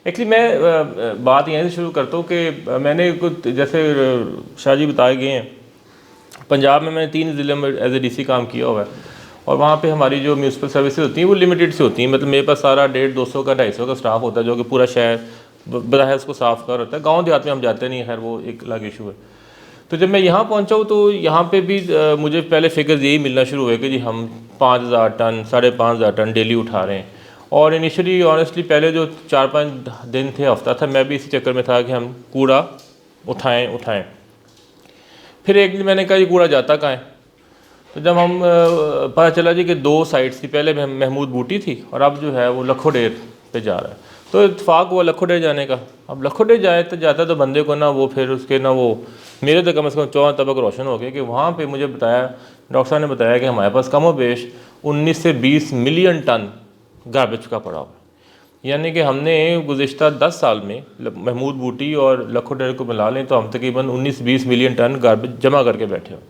Actually मैं बात यहाँ से शुरू करता हूँ कि मैंने कुछ जैसे शाह जी बताए गए हैं, पंजाब में मैंने 3 ज़िले में एज ए डीसी काम किया हुआ है और वहाँ पे हमारी जो म्यूनसिपल सर्विसेज होती हैं वो लिमिटेड से होती हैं। मतलब मेरे पास सारा 150-200 का 250 का स्टाफ होता है जो कि पूरा शहर बराह उसको साफ़ कर होता है। गाँव देहात में हम जाते नहीं, खैर वो एक अलग इशू है। तो जब मैं यहाँ पहुँचा हूँ तो यहाँ पे भी मुझे पहले फिगर्स यही मिलना शुरू हुए कि जी हम 5,000 टन 5,500 टन डेली उठा रहे हैं। और इनिशियली ऑनेस्टली पहले जो 4-5 दिन थे, हफ्ता था, मैं भी इसी चक्कर में था कि हम कूड़ा उठाएं। फिर एक दिन मैंने कहा ये कूड़ा जाता कहाँ है। तो जब हम पता चला जी कि 2 साइट्स थी, पहले महमूद बूटी थी और अब जो है वो लखो डेर पे जा रहा है। तो इत्फाक हुआ लखो डेर जाने का। अब लखो डेर जाता तो बंदे को ना वो फिर उसके ना वो मेरे तो कम से कम 4 तबक रोशन हो गए कि वहाँ पे मुझे बताया, डॉक्टर साहब ने बताया कि हमारे पास कम व बेश 19 से 20 मिलियन टन गार्बेज का पड़ा हुआ है। यानी कि हमने गुज़िश्ता 10 साल में महमूद बूटी और लखो डेर को मिला लें तो हम तकरीबन 19-20 मिलियन टन गार्बेज जमा करके बैठे हो।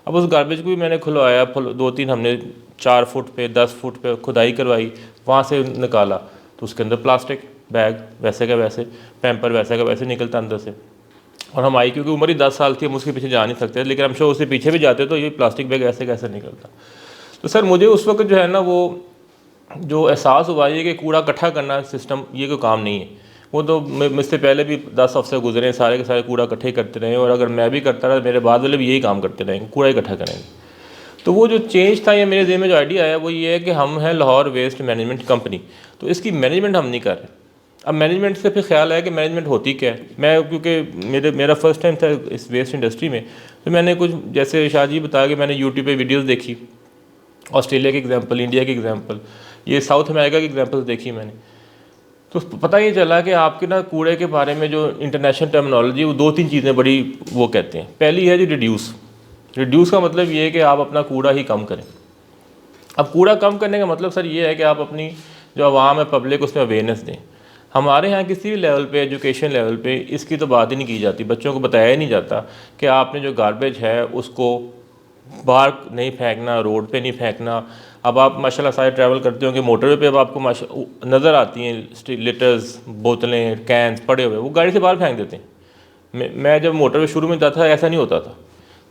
अब उस गार्बेज को भी मैंने खुलवाया, 2-3 हमने 4 फुट पे 10 फुट पे खुदाई करवाई, वहाँ से निकाला तो उसके अंदर प्लास्टिक बैग वैसे का वैसे, पैम्पर वैसे का वैसे निकलता अंदर से। और हम आई क्योंकि उम्र ही 10 साल थी, हम उसके पीछे जा नहीं सकते, लेकिन हम उससे पीछे भी जाते तो ये प्लास्टिक बैग ऐसे कैसे निकलता। तो सर मुझे उस वक्त जो है ना वो जो एहसास हुआ ये कि कूड़ा इकट्ठा करना सिस्टम ये कोई काम नहीं है। वो तो मुझसे पहले भी 10 अफसर गुजरे, सारे के सारे कूड़ा इकट्ठे करते रहे और अगर मैं भी करता रहा मेरे बाद वाले भी यही काम करते रहेंगे, कूड़ा इकट्ठा करेंगे। तो वो जो चेंज था या मेरे दिल में जो आइडिया आया वो ये है कि हम हैं लाहौर वेस्ट मैनेजमेंट कंपनी, तो इसकी मैनेजमेंट हम नहीं कर रहे। अब मैनेजमेंट से फिर ख्याल आया कि मैनेजमेंट होती क्या है। मैं क्योंकि मेरा फर्स्ट टाइम था इस वेस्ट इंडस्ट्री में, तो मैंने कुछ जैसे शाह जी बताया कि मैंने यूट्यूब पे वीडियोस देखी, ऑस्ट्रेलिया की एग्जांपल, इंडिया की एग्जांपल, ये साउथ अमेरिका की एग्जांपल देखी मैंने। तो पता ये चला कि आपके ना कूड़े के बारे में जो इंटरनेशनल टर्मिनोलॉजी वो 2-3 चीज़ें बड़ी वो कहते हैं। पहली है जी रिड्यूस का मतलब ये है कि आप अपना कूड़ा ही कम करें। अब कूड़ा कम करने का मतलब सर ये है कि आप अपनी जो आवाम है पब्लिक उसमें अवेयरनेस दें। हमारे यहाँ किसी भी लेवल पे एजुकेशन लेवल पे इसकी तो बात ही नहीं की जाती, बच्चों को बताया ही नहीं जाता कि आपने जो गार्बेज है उसको बाहर नहीं फेंकना, रोड पे नहीं फेंकना। अब आप माशाल्लाह सारे ट्रैवल करते होंगे मोटरवे पे, अब आपको नज़र आती हैं लिटर्स, बोतलें, कैंस पड़े हुए, वो गाड़ी से बाहर फेंक देते हैं। मैं जब मोटरवे शुरू में जाता था ऐसा नहीं होता था,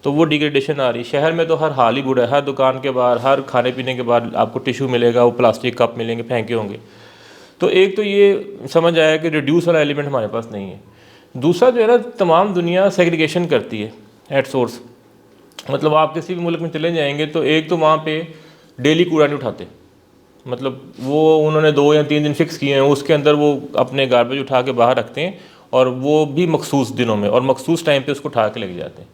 तो वो डिग्रेडेशन आ रही। शहर में तो हर हाल ही बुरा है, हर दुकान के बाहर, हर खाने पीने के बाद आपको टिशू मिलेगा, वो प्लास्टिक कप मिलेंगे फेंके होंगे। तो एक तो ये समझ आया कि रिड्यूस वाला एलिमेंट हमारे पास नहीं है। दूसरा जो है ना, तमाम दुनिया सेग्रीगेशन करती है एट सोर्स। मतलब आप किसी भी मुल्क में चले जाएंगे तो एक तो वहाँ पे डेली कूड़ा नहीं उठाते, मतलब वो उन्होंने 2 या 3 दिन फिक्स किए हैं, उसके अंदर वो अपने गार्बेज उठा के बाहर रखते हैं और वो भी मखसूस दिनों में और मखसूस टाइम पे उसको उठा के लेके जाते हैं।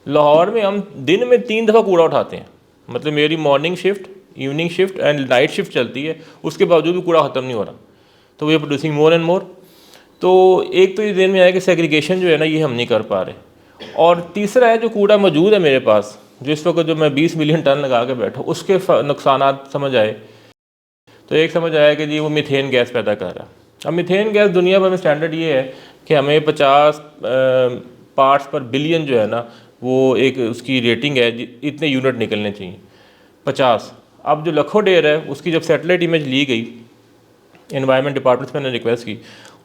लाहौर में हम दिन में 3 दफ़ा कूड़ा उठाते हैं, मतलब मेरी morning shift, evening shift and night shift चलती है, उसके बावजूद भी कूड़ा ख़त्म नहीं हो रहा। तो we are producing more and more. तो एक तो ये दिन में आया कि सेग्रीगेशन जो है ना ये हम नहीं कर पा रहे। और तीसरा है जो कूड़ा मौजूद है मेरे पास, जिस वक्त जो मैं 20 मिलियन टन लगा के बैठा, उसके नुकसानात समझ आए। तो एक समझ आया कि जी वो मीथेन गैस पैदा कर रहा है। अब मीथेन गैस दुनिया भर में स्टैंडर्ड ये है कि हमें 50 पार्ट्स पर बिलियन जो है ना वो एक उसकी रेटिंग है, इतने यूनिट निकलने चाहिए 50। अब जो लखो डेर है उसकी जब सैटेलाइट इमेज ली गई, एनवायरनमेंट डिपार्टमेंट से मैंने रिक्वेस्ट की,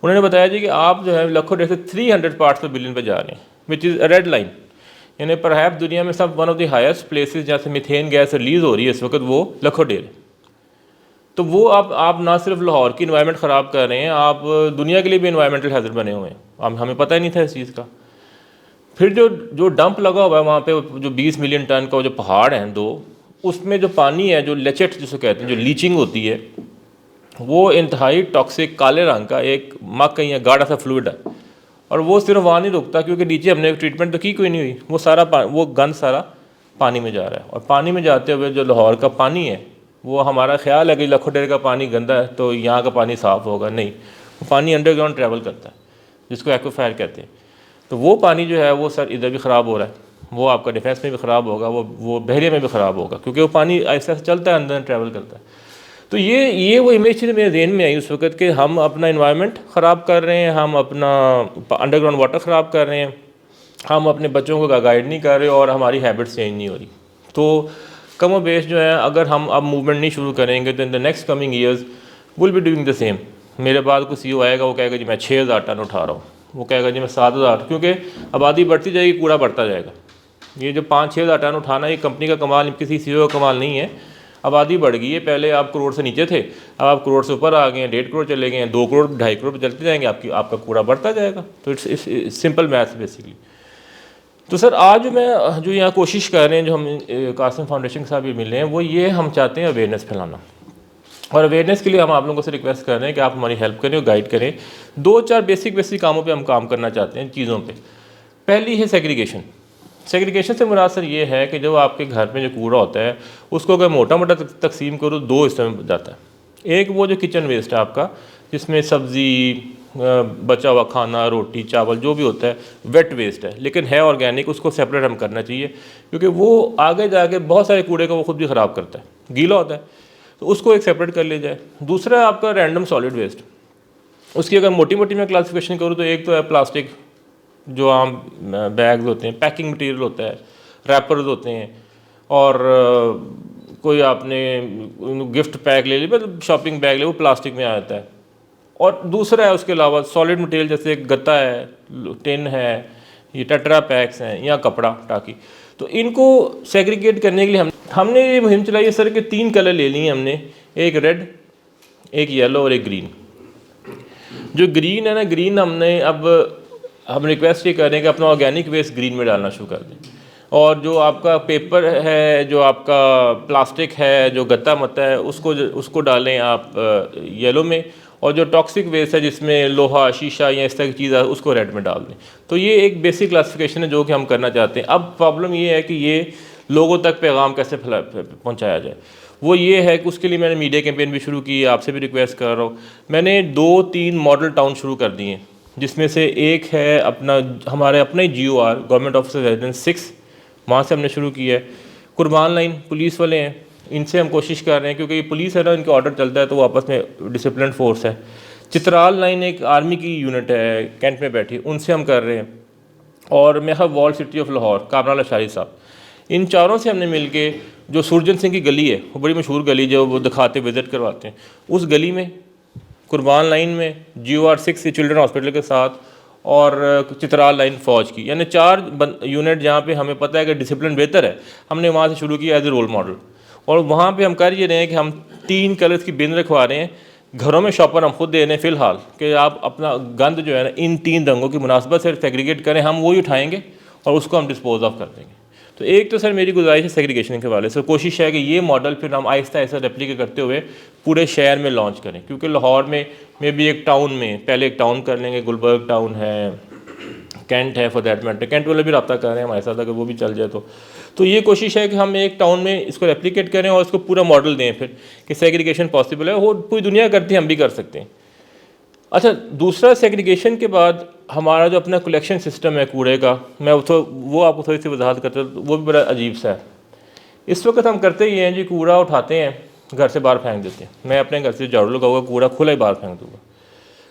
उन्होंने बताया जी कि आप जो है लखो डेर से 300 पार्ट्स पर बिलियन पर जा रहे हैं, which is a red line. यानी परहैप दुनिया में सब one of the highest places जहाँ से मीथेन गैस रिलीज़ हो रही है इस वक्त वो लखो डेर है। तो वो आप ना सिर्फ लाहौर की इन्वायरमेंट ख़राब कर रहे हैं, आप दुनिया के लिए भी इन्वायरमेंटल हैज़र्ड बने हुए हैं। अब हमें पता ही नहीं था इस चीज़ का। फिर जो डंप लगा हुआ है वहाँ पे, जो 20 मिलियन टन का जो पहाड़ हैं 2, उसमें जो पानी है, जो लेचेट जिसको कहते हैं, जो लीचिंग होती है, वो इंतहाई टॉक्सिक काले रंग का एक मक या गाढ़ा सा फ्लूइड है। और वो सिर्फ वहाँ नहीं रुकता, क्योंकि नीचे हमने ट्रीटमेंट तो की कोई नहीं हुई, वो सारा वो गंद सारा पानी में जा रहा है। और पानी में जाते हुए जो लाहौर का पानी है, वो हमारा ख्याल है कि लखो डेर का पानी गंदा है तो यहाँ का पानी साफ़ होगा, नहीं, वो पानी अंडरग्राउंड ट्रैवल करता है जिसको एक्वाफायर कहते हैं। तो वो पानी जो है वो सर इधर भी ख़राब हो रहा है, वो आपका डिफेंस में भी ख़राब होगा, वो बहरिया में भी ख़राब होगा, क्योंकि वो पानी ऐसा चलता है, अंदर ट्रैवल करता है। तो ये वो इमेज मेरे जहन में आई उस वक्त कि हम अपना इन्वायरमेंट ख़राब कर रहे हैं, हम अपना अंडरग्राउंड वाटर ख़राब कर रहे हैं, हम अपने बच्चों को गाइड नहीं कर रहे और हमारी हैबिट्स चेंज नहीं हो रही। तो कम और बेश जो है, अगर हम अब मूवमेंट नहीं शुरू करेंगे तो in the next coming years will be doing the same. मेरे बाद कोई CEO आएगा, वो कहेगा जी मैं 6,000 टन उठा रहा हूँ, वो कहेगा जी मैं 7,000, क्योंकि आबादी बढ़ती जाएगी, कूड़ा बढ़ता जाएगा। ये जो 5-6 हज़ार टन उठाना, ये कंपनी का कमाल, किसी CEO का कमाल नहीं है। आबादी बढ़ गई है, पहले आप करोड़ से नीचे थे, अब आप करोड़ से ऊपर आ गए हैं, 1.5 करोड़ चले गए हैं, 2 करोड़ 2.5 करोड़ पर चलते जाएंगे, आपका कूड़ा बढ़ता जाएगा। तो इट्स सिंपल मैथ्स बेसिकली। तो सर आज मैं जो यहाँ कोशिश कर रहे हैं, जो हम कासिम फाउंडेशन साहब भी मिले हैं, वो ये हम चाहते हैं अवेयरनेस फैलाना, और अवेयरनेस के लिए हम आप लोगों से रिक्वेस्ट कर रहे हैं कि आप हमारी हेल्प करें और गाइड करें। 2-4 बेसिक कामों पे हम काम करना चाहते हैं, चीज़ों पे। पहली है सेग्रीगेशन। सेग्रीगेशन से मुराद सर ये है कि जो आपके घर में जो कूड़ा होता है, उसको अगर मोटा मोटा तकसीम करो, 2 हिस्सों में जाता है। एक वो जो किचन वेस्ट है आपका, जिसमें सब्ज़ी, बचा हुआ खाना, रोटी चावल जो भी होता है, वेट वेस्ट है, लेकिन है ऑर्गेनिक, उसको सेपरेट हम करना चाहिए, क्योंकि वो आगे जाके बहुत सारे कूड़े को वो खुद भी ख़राब करता है, गीला होता है, तो उसको एक सेपरेट कर लिया जाए। दूसरा आपका रैंडम सॉलिड वेस्ट, उसकी अगर मोटी मोटी मैं क्लासिफिकेशन करूँ तो एक तो है प्लास्टिक, जो आम बैग्स होते हैं, पैकिंग मटेरियल होता है, रैपर्स होते हैं, और कोई आपने गिफ्ट पैक ले लिया, मतलब शॉपिंग बैग ले, वो प्लास्टिक में आ जाता है। और दूसरा है उसके अलावा सॉलिड मटेरियल, जैसे गत्ता है, टिन है, ये टेट्रा पैक्स हैं, या कपड़ा टाकी। तो इनको सेग्रीगेट करने के लिए हमने ये मुहिम चलाई है सर कि 3 कलर ले लिए हमने, एक रेड, एक येलो और एक ग्रीन। जो ग्रीन है ना, ग्रीन हम रिक्वेस्ट ये कर रहे हैं कि अपना ऑर्गेनिक वेस्ट ग्रीन में डालना शुरू कर दें, और जो आपका पेपर है, जो आपका प्लास्टिक है, जो गत्ता मत्ता है, उसको डालें आप येलो में, और जो टॉक्सिक वेस्ट है जिसमें लोहा, शीशा या इस तरह की चीज़ है, उसको रेड में डाल दें। तो ये एक बेसिक क्लासिफिकेशन है जो कि हम करना चाहते हैं। अब प्रॉब्लम ये है कि ये लोगों तक पैगाम कैसे पहुँचाया जाए। वो ये है कि उसके लिए मैंने मीडिया कैंपेन भी शुरू की है, आपसे भी रिक्वेस्ट कर रहा हूँ। मैंने 2-3 मॉडल टाउन शुरू कर दिए हैं, जिसमें से एक है हमारे अपने GOR, गवर्नमेंट ऑफिसर रेजिडेंस 6, वहाँ से हमने शुरू किया है। कुर्बान लाइन पुलिस वाले हैं, इनसे हम कोशिश कर रहे हैं, क्योंकि ये पुलिस है ना, इनका ऑर्डर चलता है तो वो आपस में डिसिप्लिन फोर्स है। चित्राल लाइन एक आर्मी की यूनिट है, कैंट में बैठी, उनसे हम कर रहे हैं। और मेरा wall city of Lahore, Kamran Ashari साहब, इन चारों से हमने मिल के, जो सुरजन सिंह की गली है, वो बड़ी मशहूर गली जो वो दिखाते विज़िट करवाते हैं, उस गली में, कुर्बान लाइन में, GOR 6 चिल्ड्रन हॉस्पिटल के साथ, और चित्राल लाइन फ़ौज की, यानी 4 यूनिट जहाँ पे हमें पता है कि डिसिप्लिन बेहतर है, हमने वहाँ से शुरू किया एज ए रोल मॉडल। और वहाँ पे हम कर ये रहे हैं कि हम 3 कलर्स की बिन रखवा रहे हैं, घरों में शॉपर हम खुद दे रहे हैं फ़िलहाल, कि आप अपना गंद जो है ना, इन 3 रंगों की मुनासबत से सेग्रीगेट करें, हम वही उठाएँगे और उसको हम डिस्पोज ऑफ कर देंगे। तो एक तो सर मेरी गुजारिश है सेग्रीगेशन के हवाले से, कोशिश है कि ये मॉडल फिर हम आहिस्ता आहिस्ता रेप्लिकेट करते हुए पूरे शहर में लॉन्च करें, क्योंकि लाहौर में भी एक टाउन में, पहले एक टाउन कर लेंगे, गुलबर्ग टाउन है, कैंट है, फॉर दैट मैटर, कैंट वाले भी रब्ता कर रहे हैं हमारे साथ, अगर वो भी चल जाए तो ये कोशिश है कि हम एक टाउन में इसको रेप्लिकेट करें और इसको पूरा मॉडल दें फिर, कि सेग्रीगेशन पॉसिबल है, वो पूरी दुनिया करती है, हम भी कर सकते हैं। अच्छा, दूसरा सेग्रीगेशन के बाद हमारा जो अपना कलेक्शन सिस्टम है कूड़े का, मैं वो आपको थोड़ी सी वजाहत करता हूँ, वो भी बड़ा अजीब सा है। इस वक्त हम करते ये हैं जी, कूड़ा उठाते हैं, घर से बाहर फेंक देते हैं। मैं अपने घर से झाड़ू लगाऊंगा, कूड़ा खुला ही बाहर फेंक दूँगा।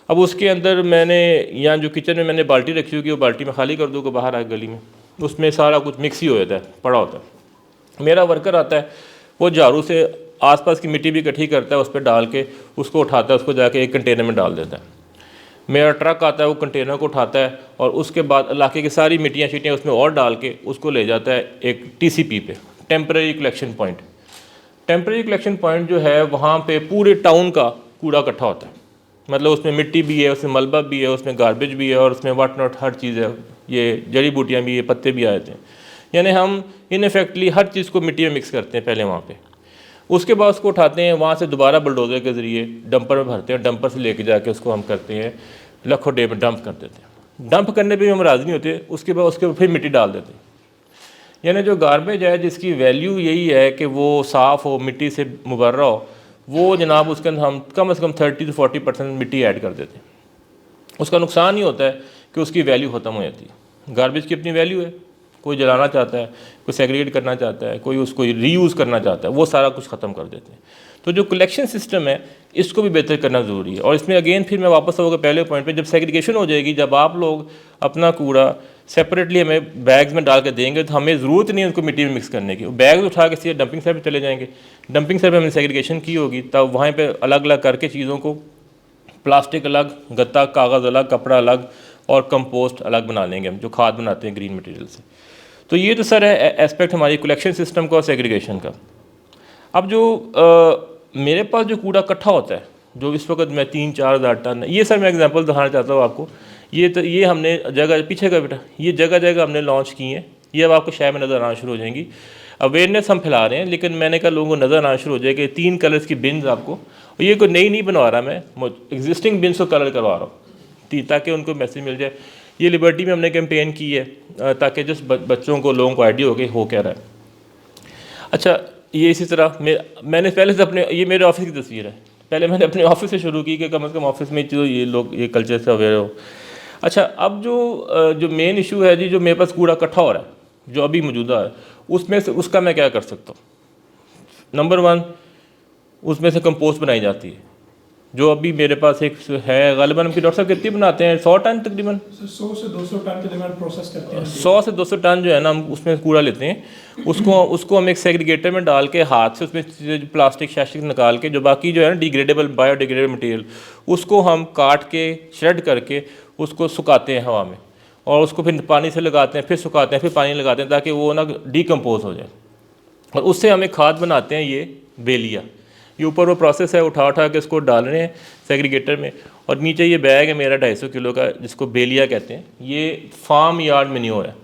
अब उसके अंदर मैंने, यहाँ जो किचन में मैंने बाल्टी रखी होगी, वो बाल्टी में खाली कर दूँगा, बाहर आ गली में, उसमें सारा कुछ मिक्स ही हो जाता है, पड़ा होता है। मेरा वर्कर आता है, वो झाड़ू से आसपास की मिट्टी भी इकट्ठी करता है, उस पर डाल के उसको उठाता है, उसको जाके एक कंटेनर में डाल देता है। मेरा ट्रक आता है, वो कंटेनर को उठाता है और उसके बाद इलाके की सारी मिट्टियाँ शीटियाँ उसमें और डाल के उसको ले जाता है एक TCP पे, temporary collection point. Temporary collection point जो है, वहाँ पे पूरे टाउन का कूड़ा इकट्ठा होता है, मतलब उसमें मिट्टी भी है, उसमें मलबा भी है, उसमें गार्बेज भी है, और उसमें वाट नॉट हर चीज़ है, ये जड़ी बूटियाँ भी है, पत्ते भी आ जाते हैं। यानी हम इन इफेक्टली हर चीज़ को मिट्टी में मिक्स करते हैं पहले वहाँ पे। उसके बाद उसको उठाते हैं, वहाँ से दोबारा बुलडोज़र के ज़रिए डंपर में भरते हैं, डंपर से लेके जाके उसको हम करते हैं लखों डे में डंप कर देते हैं। डंप करने पे भी हम राज़ी नहीं होते, उसके बाद फिर मिट्टी डाल देते हैं। यानी जो गार्बेज है, जिसकी वैल्यू यही है कि वो साफ़ हो, मिट्टी से मुबर्रा हो, वो जनाब उसके अंदर हम कम से कम 30 से 40% मिट्टी ऐड कर देते हैं। उसका नुकसान ही होता है कि उसकी वैल्यू ख़त्म हो जाती है। गार्बेज की अपनी वैल्यू है, कोई जलाना चाहता है, कोई सेग्रीगेट करना चाहता है, कोई उसको रीयूज़ करना चाहता है, वो सारा कुछ ख़त्म कर देते हैं। तो जो कलेक्शन सिस्टम है, इसको भी बेहतर करना ज़रूरी है। और इसमें अगेन फिर मैं वापस आऊँगा पहले पॉइंट पे, जब सेग्रीगेशन हो जाएगी, जब आप लोग अपना कूड़ा सेपरेटली हमें बैग्स में डाल के देंगे, तो हमें ज़रूरत नहीं है उसको मिट्टी में मिक्स करने की। बैग्स उठा के सीधे डंपिंग साइड पर चले जाएंगे, डंपिंग साइड पर हमने सेग्रीगेशन की होगी, तब वहाँ पर अलग अलग करके चीज़ों को प्लास्टिक अलग, गत्ता कागज़ अलग, कपड़ा अलग और कंपोस्ट अलग बना लेंगे हम, जो खाद बनाते हैं ग्रीन मटेरियल से। तो ये तो सर है एस्पेक्ट हमारी कलेक्शन सिस्टम का और सेग्रीगेशन का। अब जो मेरे पास जो कूड़ा इकट्ठा होता है, जो इस वक्त मैं 3-4 हज़ार टन, ये सर मैं एग्जांपल दिखाना चाहता हूँ आपको। ये हमने जगह पीछे का बेटा, ये जगह जगह हमने लॉन्च की हैं। ये अब आपको शहर में नज़र आना शुरू हो जाएंगी। अवेयरनेस हम फैला रहे हैं, लेकिन मैंने कहा लोगों को नज़र आना शुरू हो जाए कि 3 कलर्स की बिन्स आपको, और ये कोई नई नहीं बनवा रहा मैं, एग्जिस्टिंग बिन्स को कलर करवा रहा हूँ ताकि उनको मैसेज मिल जाए। ये लिबर्टी में हमने कैंपेन की है ताकि जिस बच्चों को, लोगों को आइडिया हो कि हो क्या रहा है। अच्छा, ये इसी तरह मैंने पहले से अपने, ये मेरे ऑफिस की तस्वीर है, पहले मैंने अपने ऑफिस से शुरू की कि कम से कम ऑफिस में जो ये लोग ये कल्चर से अवेयर हो। अच्छा, अब जो मेन इशू है जी, जो मेरे पास कूड़ा इकट्ठा हो रहा है जो अभी मौजूदा है, उसमें से उसका मैं क्या कर सकता हूँ। नंबर 1, उसमें से कंपोस्ट बनाई जाती है, जो अभी मेरे पास एक है, गालिबन हम डॉक्टर साहब कितनी बनाते हैं, 100 टन तकरीबन, 100 से 200 टन के दरमियान प्रोसेस करते हैं। 100 से 200 टन जो है ना, हम उसमें कूड़ा लेते हैं, उसको हम एक सेग्रीगेटर में डाल के हाथ से उसमें प्लास्टिक शास्टिक निकाल के, जो बाकी जो है ना डिग्रेडेबल बायोडिग्रेडेबल मटेरियल, उसको हम काट के श्रेड करके उसको सुखाते हैं हवा में, और उसको फिर पानी से लगाते हैं, फिर सुखाते हैं, फिर पानी लगाते हैं, ताकि वो ना डिकम्पोज हो जाए, और उससे हम एक खाद बनाते हैं, ये बेलिया। ये ऊपर वो प्रोसेस है, उठा के इसको डाल रहे हैं सेग्रीगेटर में, और नीचे ये बैग है मेरा 250 किलो का, जिसको बेलिया कहते हैं। ये फार्म यार्ड मैन्योर है,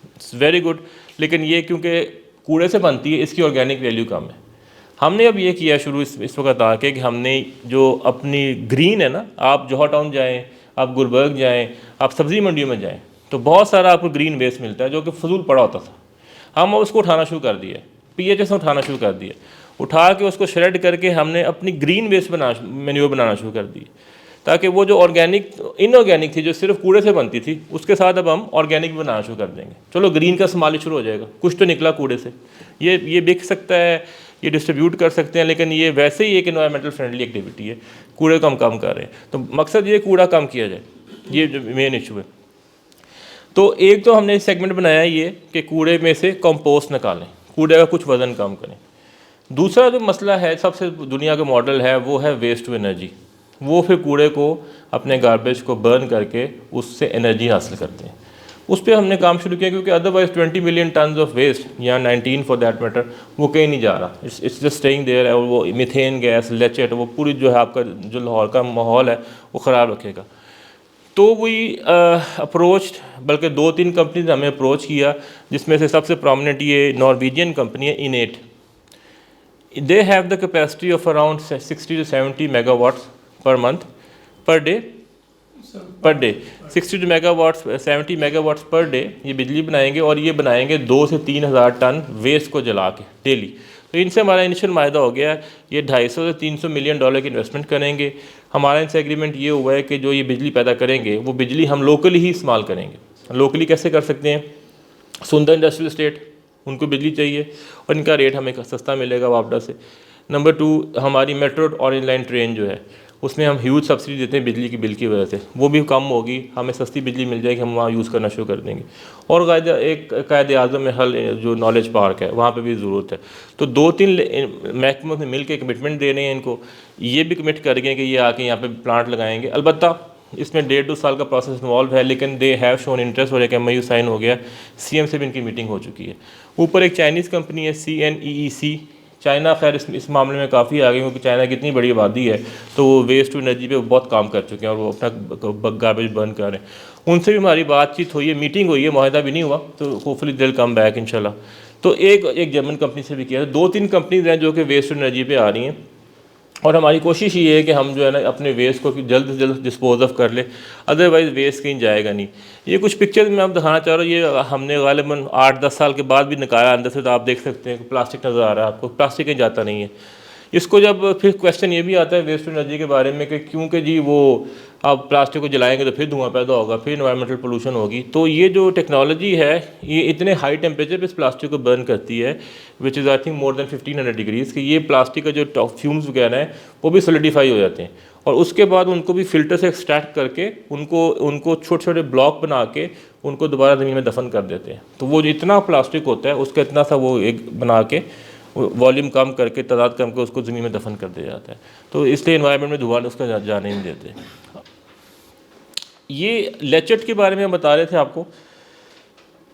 इट्स वेरी गुड, लेकिन ये क्योंकि कूड़े से बनती है, इसकी ऑर्गेनिक वैल्यू कम है। हमने अब ये किया शुरू इस वक्त आके कि हमने जो अपनी ग्रीन है ना, आप जौहर टाउन जाएँ, आप गुलबर्ग जाएँ, आप सब्ज़ी मंडियों में जाएँ, तो बहुत सारा आपको ग्रीन वेस्ट मिलता है जो कि फजूल पड़ा होता था। हम उसको उठाना शुरू कर दिया, PHS से उठाना शुरू कर दिया, उठा के उसको श्रेड करके हमने अपनी ग्रीन वेस्ट मैन्योर बनाना शुरू कर दी, ताकि वो जो ऑर्गेनिक इनऑर्गेनिक थी, जो सिर्फ कूड़े से बनती थी, उसके साथ अब हम ऑर्गेनिक बनाना शुरू कर देंगे। चलो ग्रीन का इस्तेमाल शुरू हो जाएगा, कुछ तो निकला कूड़े से, ये बिक सकता है, ये डिस्ट्रीब्यूट कर सकते हैं, लेकिन ये वैसे ही एक इन्वायरमेंटल फ्रेंडली एक्टिविटी है, कूड़े को हम कम कर रहे हैं। तो मकसद ये कूड़ा कम किया जाए, ये जो मेन इशू है। तो एक तो हमने सेगमेंट बनाया ये कि कूड़े में से कंपोस्ट निकालें, कूड़े का कुछ वज़न कम करें। दूसरा जो मसला है, सबसे दुनिया का मॉडल है, वो है वेस्ट टू एनर्जी। वो फिर कूड़े को, अपने गार्बेज को बर्न करके उससे एनर्जी हासिल करते हैं। उस पर हमने काम शुरू किया, क्योंकि otherwise 20 million ton of waste, या 19 फॉर दैट मैटर, वो कहीं नहीं जा रहा, इट्स जस्ट स्टेइंग देयर। और वो मीथेन गैस, लेचेट, वो पूरी जो है आपका जो लाहौर का माहौल है वो ख़राब रखेगा। तो वही अप्रोच, बल्कि 2-3 कंपनीज हमें अप्रोच किया, जिसमें से सबसे प्रोमिनेंट ये नॉर्वेजियन कंपनी है इनेट। They have the capacity of around 60 to 70 megawatts per month, per day, 60 to megawatts, 70 megawatts per day ये बिजली बनाएंगे, और ये बनाएंगे 2 से 3 हज़ार टन वेस्ट को जला के डेली। तो इनसे हमारा इनिशियल मायदा हो गया, ये 250 से 300 मिलियन डॉलर की इन्वेस्टमेंट करेंगे। हमारा इनसे एग्रीमेंट ये हुआ है कि जो ये बिजली पैदा करेंगे, वो बिजली हम लोकली ही इस्तेमाल करेंगे। लोकली कैसे कर सकते हैं? सुंदर इंडस्ट्रियल स्टेट, उनको बिजली चाहिए और इनका रेट हमें सस्ता मिलेगा वापडा से। नंबर 2, हमारी मेट्रो और इनलाइन ट्रेन जो है, उसमें हम ह्यूज सब्सिडी देते हैं बिजली की बिल की वजह से, वो भी कम होगी, हमें सस्ती बिजली मिल जाएगी, हम वहाँ यूज़ करना शुरू कर देंगे। और कायद आज़म में हल जो नॉलेज पार्क है, वहाँ पे भी ज़रूरत है। तो 2-3 महकमों से मिल के कमिटमेंट दे रहे हैं इनको, ये भी कमिट कर गए कि ये आके यहाँ पे प्लांट लगाएंगे। अलबत्ता इसमें 1.5-2 साल का प्रोसेस इन्वॉल्व है, लेकिन दे हैव शोन इंटरेस्ट, और एक MOU साइन हो गया, CM से भी इनकी मीटिंग हो चुकी है। ऊपर एक चाइनीज़ कंपनी है CNEEC, चाइना खैर इस मामले में काफ़ी आगे, क्योंकि चाइना की इतनी बड़ी आबादी है, तो वो वेस्ट टू एनर्जी पे बहुत काम कर चुके हैं, और वो अपना गार्बेज बर्न कर रहे हैं। उनसे भी हमारी बातचीत हुई है, मीटिंग हुई है, मुआहदा भी नहीं हुआ, तो होपफुली दिल कम बैक इंशाल्लाह। तो एक जर्मन कंपनी से भी किया, 2-3 कंपनीज हैं जो कि वेस्ट टू एनर्जी पे आ रही हैं, और हमारी कोशिश ये है कि हम जो है ना अपने वेस्ट को जल्द से जल्द डिस्पोज ऑफ कर ले, अदरवाइज़ वेस्ट कहीं जाएगा नहीं। ये कुछ पिक्चर्स मैं आप दिखाना चाह रहा हूँ, ये हमने गालिबन 8-10 साल के बाद भी निकाला अंदर से, तो आप देख सकते हैं कि प्लास्टिक नज़र आ रहा है आपको, प्लास्टिक कहीं जाता नहीं है। इसको जब फिर क्वेश्चन ये भी आता है वेस्ट टू एनर्जी के बारे में कि क्योंकि जी वो आप प्लास्टिक को जलाएंगे तो फिर धुआं पैदा होगा, फिर इन्वायरमेंटल पोल्यूशन होगी। तो ये जो टेक्नोलॉजी है, ये इतने हाई टेम्परेचर पे इस प्लास्टिक को बर्न करती है, which is I think more than 1500 degrees, कि ये प्लास्टिक का जो फ्यूम्स वगैरह हैं वो भी सोलिडिफाई हो जाते हैं, और उसके बाद उनको भी फ़िल्टर से एक्सट्रैक्ट करके उनको छोटे छोटे ब्लॉक बना के उनको दोबारा ज़मीन में दफन कर देते हैं। तो वो जो इतना प्लास्टिक होता है, उसका इतना सा वो एक बना के वॉल्यूम कम करके, तादाद कम करके उसको ज़मीन में दफन कर दिया जाता है। तो इसलिए एनवायरनमेंट में धुआं उसका जाने नहीं देते। ये लेचेट के बारे में हम बता रहे थे आपको।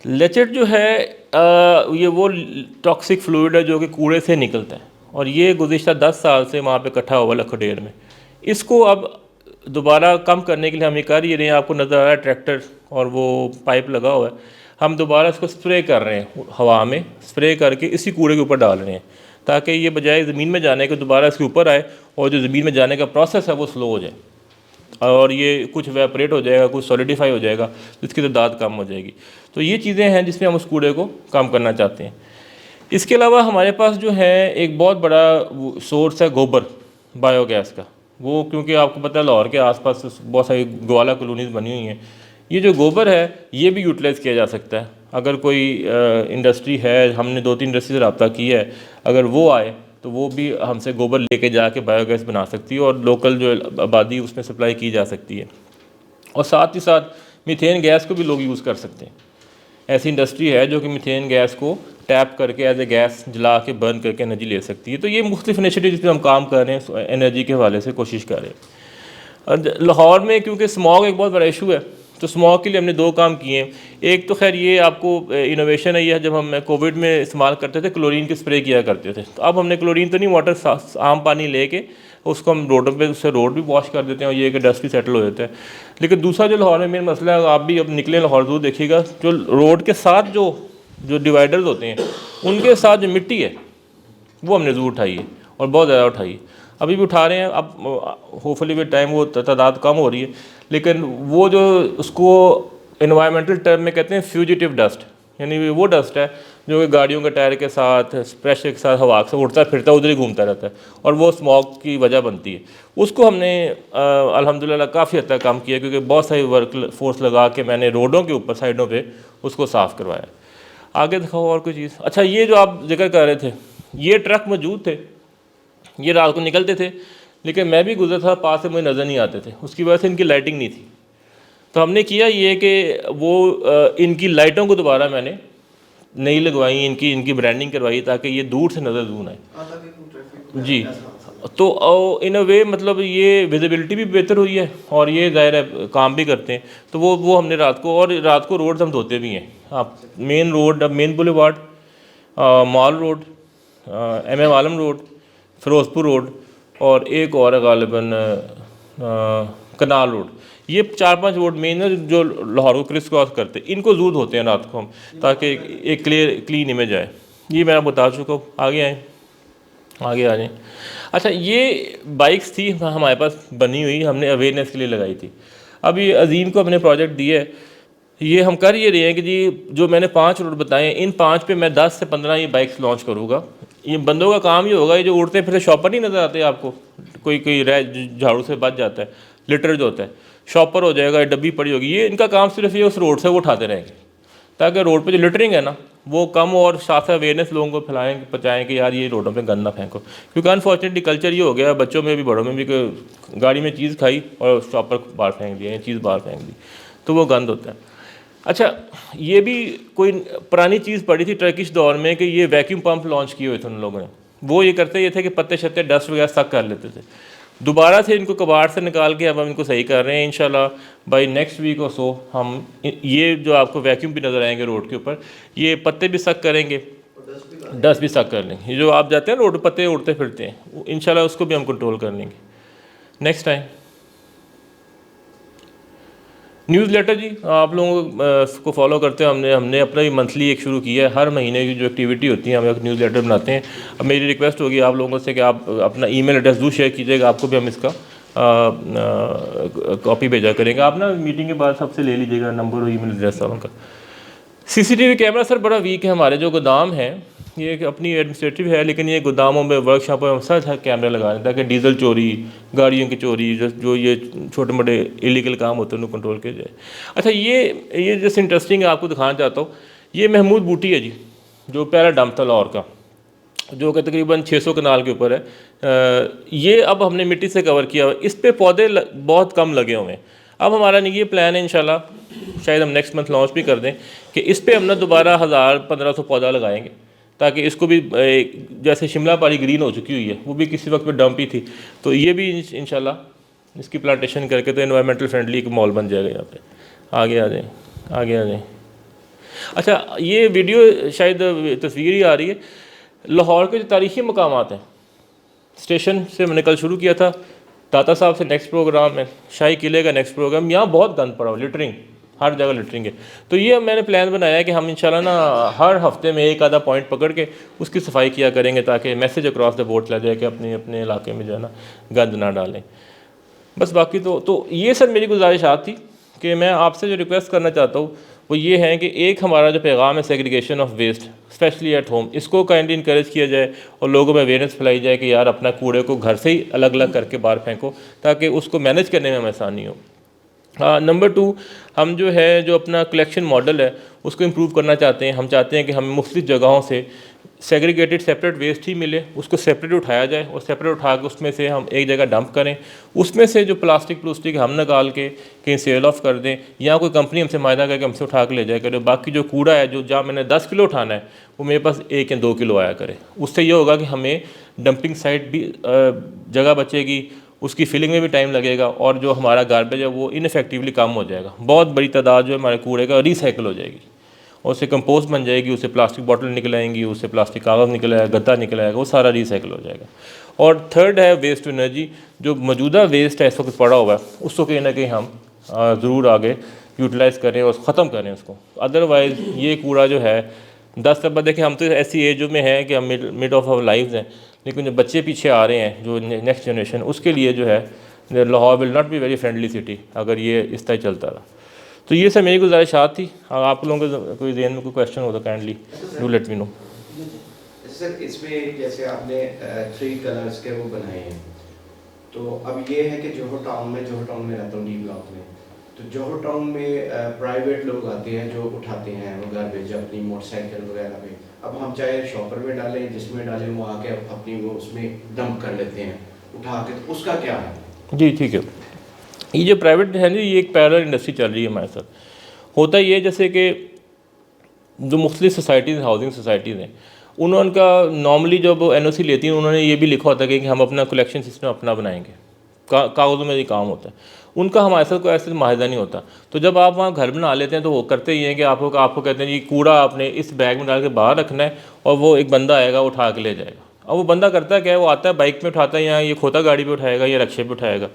लेचेट जो है ये वो टॉक्सिक फ्लूइड है जो कि कूड़े से निकलता है, और ये गुज़िश्ता 10 साल से वहाँ पे इकट्ठा हुआ लखोडेर में। इसको अब दोबारा कम करने के लिए हम ये कर ही रहे हैं। आपको नज़र आ रहा है ट्रैक्टर और वो पाइप लगा हुआ है। हम दोबारा इसको स्प्रे कर रहे हैं, हवा में स्प्रे करके इसी कूड़े के ऊपर डाल रहे हैं, ताकि ये बजाय ज़मीन में जाने के दोबारा इसके ऊपर आए, और जो ज़मीन में जाने का प्रोसेस है वो स्लो हो जाए, और ये कुछ वेपरेट हो जाएगा, कुछ सॉलिडिफाई हो जाएगा, जिसकी तादाद कम हो जाएगी। तो ये चीज़ें हैं जिसमें हम उस कूड़े को कम करना चाहते हैं। इसके अलावा हमारे पास जो है एक बहुत बड़ा सोर्स है गोबर बायोगैस का। वो क्योंकि आपको पता है लाहौर के आसपास बहुत सारी ग्वाला कॉलोनीज़ बनी हुई हैं। ये जो गोबर है ये भी यूटिलाइज़ किया जा सकता है। अगर कोई इंडस्ट्री है, हमने 2-3 इंडस्ट्री से रब्ता किया है, अगर वो आए तो वो भी हमसे गोबर लेके जाके बायोगैस बना सकती है, और लोकल जो आबादी उसमें सप्लाई की जा सकती है। और साथ ही साथ मीथेन गैस को भी लोग यूज़ कर सकते हैं। ऐसी इंडस्ट्री है जो कि मीथेन गैस को टैप करके एज ए गैस जला के बर्न करके एनर्जी ले सकती है। तो ये मुख्तलिफ इनिशिएटिव जिस पर हम काम कर रहे हैं, एनर्जी के हवाले से कोशिश कर रहे हैं। लाहौर में क्योंकि स्मॉग एक बहुत बड़ा इशू है, तो स्मॉग के लिए हमने 2 काम किए हैं। एक तो खैर ये आपको इनोवेशन है, ये जब हम कोविड में इस्तेमाल करते थे क्लोरीन के स्प्रे किया करते थे, तो अब हमने क्लोरीन तो नहीं, वाटर आम पानी लेके उसको हम रोडों पे, उससे रोड भी वॉश कर देते हैं, और ये कि डस्ट भी सेटल हो जाता है। लेकिन दूसरा जो लाहौर में मेन मसला है, आप भी अब निकले लाहौर दूर देखिएगा, जो रोड के साथ जो डिवाइडर्स होते हैं उनके साथ जो मिट्टी है वो हमने ज़रूर उठाई है, और बहुत ज़्यादा उठाई है, अभी भी उठा रहे हैं। अब होपफुली विद टाइम वो तादाद कम हो रही है, लेकिन वो जो उसको एनवायरमेंटल टर्म में कहते हैं फ्यूजिटिव डस्ट, यानी वो डस्ट है जो कि गाड़ियों के टायर के साथ, प्रेशर के साथ हवा से उड़ता फिरता उधर ही घूमता रहता है, और वो स्मॉग की वजह बनती है। उसको हमने अल्हम्दुलिल्लाह काफ़ी हद तक कम किया, क्योंकि बहुत सारी वर्क फोर्स लगा के मैंने रोडों के ऊपर साइडों पे उसको साफ़ करवाया। आगे दिखाओ और कोई चीज़। अच्छा, ये जो आप जिक्र कर रहे थे, ये ट्रक मौजूद थे, ये रात को निकलते थे, लेकिन मैं भी गुजर था, पास से मुझे नज़र नहीं आते थे, उसकी वजह से इनकी लाइटिंग नहीं थी। तो हमने किया ये कि वो इनकी लाइटों को दोबारा मैंने नई लगवाई, इनकी ब्रांडिंग करवाई, ताकि ये दूर से नज़र जरूर आए जी। तो इन अ वे मतलब ये विजिबिलिटी भी बेहतर हुई है, और ये ज़ाहिर है काम भी करते हैं। तो वो हमने रात को, और रात को रोड्स हम धोते भी हैं। आप main road, main boulevard, mall road, MM आलम रोड, फिरोजपुर रोड, और एक और गालिबन कनाल रोड, ये 4-5 रोड मेन है जो लाहौर को क्रिस क्रॉस करते हैं। इनको जरूर होते हैं रात को हम, ताकि एक क्लीन इमेज आए। ये मैं बता चुका हूँ। आगे आ जाएँ। अच्छा, ये बाइक्स थी हमारे पास बनी हुई, हमने अवेयरनेस के लिए लगाई थी। अब ये अजीम को हमने प्रोजेक्ट दिया है, ये हम कर ये रहे हैं कि जी जो मैंने 5 रोड बताए, इन 5 पे मैं 10 से 15 ये बाइक्स लॉन्च करूँगा। ये बंदों का काम ये होगा, ये जो उड़ते फिर शॉपर नहीं नज़र आते आपको, कोई झाड़ू से बच जाता है, लिटर जो होता है, शॉपर हो जाएगा, डब्बी पड़ी होगी, ये इनका काम सिर्फ ये उस रोड से वो उठाते रहेंगे, ताकि रोड पे जो लिटरिंग है ना वो कम हो, और साथ साथ अवेयरनेस लोगों को फैलाएँ, पहुँचाएँ कि यार ये रोडों पे गंद ना फेंको। क्योंकि अनफॉर्चुनेटली कल्चर ये हो गया बच्चों में भी बड़ों में भी कि गाड़ी में चीज़ खाई और शॉपर बाहर फेंक दिया, चीज़ बाहर फेंक दी, तो वो गंद होता है। अच्छा, ये भी कोई पुरानी चीज़ पड़ी थी टर्किश दौर में कि ये वैक्यूम पंप लॉन्च किए हुए थे उन लोगों ने। वो ये करते ये थे कि पत्ते शत्ते डस्ट वगैरह सक कर लेते थे। दोबारा से इनको कबाड़ से निकाल के अब हम इनको सही कर रहे हैं। इंशाल्लाह बाय नेक्स्ट वीक और सो हम ये जो आपको वैक्यूम भी नज़र आएंगे रोड के ऊपर, ये पत्ते भी सक करेंगे, डस्ट भी सक कर लेंगे। ये जो आप जाते हैं रोड पत्ते उड़ते फिरते हैं, इंशाल्लाह उसको भी हम कंट्रोल कर लेंगे नेक्स्ट टाइम। न्यूज़लेटर जी, आप लोगों को फॉलो करते हैं, हमने अपना ही मंथली एक शुरू किया है। हर महीने की जो एक्टिविटी होती है हम एक न्यूज़लेटर बनाते हैं। अब मेरी रिक्वेस्ट होगी आप लोगों से कि आप अपना ईमेल एड्रेस जरूर शेयर कीजिएगा, आपको भी हम इसका कॉपी भेजा करेंगे। आप ना मीटिंग के बाद सबसे ले लीजिएगा नंबर और ईमेल एड्रेस उनका। CCTV कैमरा सर बड़ा वीक है हमारे जो गोदाम है, ये एक अपनी एडमिनिस्ट्रेटिव है, लेकिन ये गोदामों में वर्कशॉपों में सब कैमरे लगा रहे हैं ताकि डीजल चोरी, गाड़ियों की चोरी, जो ये छोटे मोटे इलीगल काम होते हैं उनको कंट्रोल किया जाए। अच्छा, ये जैसे इंटरेस्टिंग है, आपको दिखाना चाहता हूँ। ये महमूद बूटी है जी, जो पहला डंप था लाहौर का, जो कि तकरीबन 600 कनाल के ऊपर है। ये अब हमने मिट्टी से कवर किया हुआ, इस पर पौधे बहुत कम लगे हुए हैं। अब हमारा ये प्लान है इंशाल्लाह शायद हम नेक्स्ट मंथ लॉन्च भी कर दें कि इस पर हम ना दोबारा 1000-1500 पौधा लगाएंगे, ताकि इसको भी जैसे शिमला पारी ग्रीन हो चुकी हुई है, वो भी किसी वक्त पे डंप ही थी, तो ये भी इंशाल्लाह इसकी प्लांटेशन करके तो एनवायरमेंटल फ्रेंडली एक मॉल बन जाएगा यहाँ पे। आगे आ जाएँ, आगे आ जाएँ। अच्छा, ये वीडियो शायद तस्वीर ही आ रही है। लाहौर के जो तारीख़ी मकामात हैं, स्टेशन से मैंने कल शुरू किया था, दाता साहब से नेक्स्ट प्रोग्राम है, शाही किले का नेक्स्ट प्रोग्राम। यहाँ बहुत गंद पड़ा हो, लिटरिंग, हर जगह लिटरिंग है। तो ये मैंने प्लान बनाया है कि हम इंशाल्लाह ना हर हफ्ते में एक आधा पॉइंट पकड़ के उसकी सफाई किया करेंगे, ताकि मैसेज अक्रॉस द बोर्ड चला जाए कि अपने अपने इलाके में जो है ना गंद ना डालें। बस बाकी तो ये सर मेरी गुजारिशात थी कि मैं आपसे जो रिक्वेस्ट करना चाहता हूँ वो ये है कि एक हमारा जो पैगाम है segregation of waste specially at home, इसको काइंडली इंकरेज किया जाए और लोगों में अवेयरनेस फैलाई जाए कि यार अपना कूड़े को घर से ही अलग अलग करके बाहर फेंको, ताकि उसको मैनेज करने में हमें आसानी हो। नंबर 2, हम जो अपना कलेक्शन मॉडल है उसको इम्प्रूव करना चाहते हैं। हम चाहते हैं कि हमें मुख्तलिफ जगहों से सेग्रीगेटेड सेपरेट वेस्ट ही मिले, उसको सेपरेट उठाया जाए और सेपरेट उठा के उसमें से हम एक जगह डंप करें। उसमें से जो प्लास्टिक हम निकाल के कहीं सेल ऑफ कर दें, या कोई कंपनी हमसे मायदा करके हमसे उठा के ले जाए करे। बाकी जो कूड़ा है, जो जहाँ मैंने 10 किलो उठाना है, वो मेरे पास 1 या 2 किलो आया करे। उससे ये होगा कि हमें डंपिंग साइट भी जगह बचेगी, उसकी फिलिंग में भी टाइम लगेगा, और जो हमारा गार्बेज है वो इनफेक्टिवली कम हो जाएगा। बहुत बड़ी तादाद जो हमारे कूड़े का रिसाइकिल हो जाएगी और उससे कंपोस्ट बन जाएगी, उससे प्लास्टिक बॉटल निकल आएंगी, उससे प्लास्टिक कागज़ निकल आएगा, गद्दा निकल आएगा, वो सारा रिसाइकिल हो जाएगा। और थर्ड है वेस्ट टू एनर्जी। जो मौजूदा वेस्ट है इस वक्त पड़ा हुआ है, उसको कहीं ना कहीं हम ज़रूर आगे यूटिलाइज़ करें और ख़त्म करें उसको। अदरवाइज़ ये कूड़ा जो है 10 तब देखिए, हम तो ऐसी एज में हैं कि हम मिड ऑफ आवर लाइफ हैं, लेकिन जो बच्चे पीछे आ रहे हैं, जो नेक्स्ट जनरेशन, उसके लिए जो है Lahore will not be very friendly city अगर ये इस तरह चलता रहा। तो ये सब मेरी गुजारिशात थी। आप लोगों को कोई ज़हन में कोई क्वेश्चन हो तो kindly do let me know. Sir, इसमें जैसे आपने 3 कलर्स के वो बनाए हैं, तो अब ये है कि जोहर टाउन में रहता हूँ, डी ब्लॉक में, तो जोहर टाउन में प्राइवेट लोग आते हैं जो उठाते हैं वो गार्बेज अपनी मोटरसाइकिल वगैरह पे। अब हम चाहे शॉपर में डालें, जिसमें डालें, वो आके अपनी वो उसमें डंप कर लेते हैं उठा के, तो उसका क्या है? जी ठीक है। ये जो प्राइवेट है ना, ये एक पैरेलल इंडस्ट्री चल रही है हमारे साथ। होता ये जैसे कि जो मुख्तलिफ सोसाइटीज़, हाउसिंग सोसाइटीज़ हैं, उनका नॉर्मली जब NOC लेती हैं, उन्होंने ये भी लिखा होता है कि हम अपना कलेक्शन सिस्टम अपना बनाएंगे, कागज़ों में ये काम होता है। उनका हमारे साथ कोई ऐसा माहिदा नहीं होता। तो जब आप वहाँ घर बना लेते हैं तो वो करते ही हैं कि आपको कहते हैं जी कूड़ा आपने इस बैग में डाल के बाहर रखना है, और वो एक बंदा आएगा उठा के ले जाएगा। अब वो बंदा करता है क्या है, वो आता है बाइक में उठाता है, या ये खोता गाड़ी पे उठाएगा या रक्शे पे उठाएगा।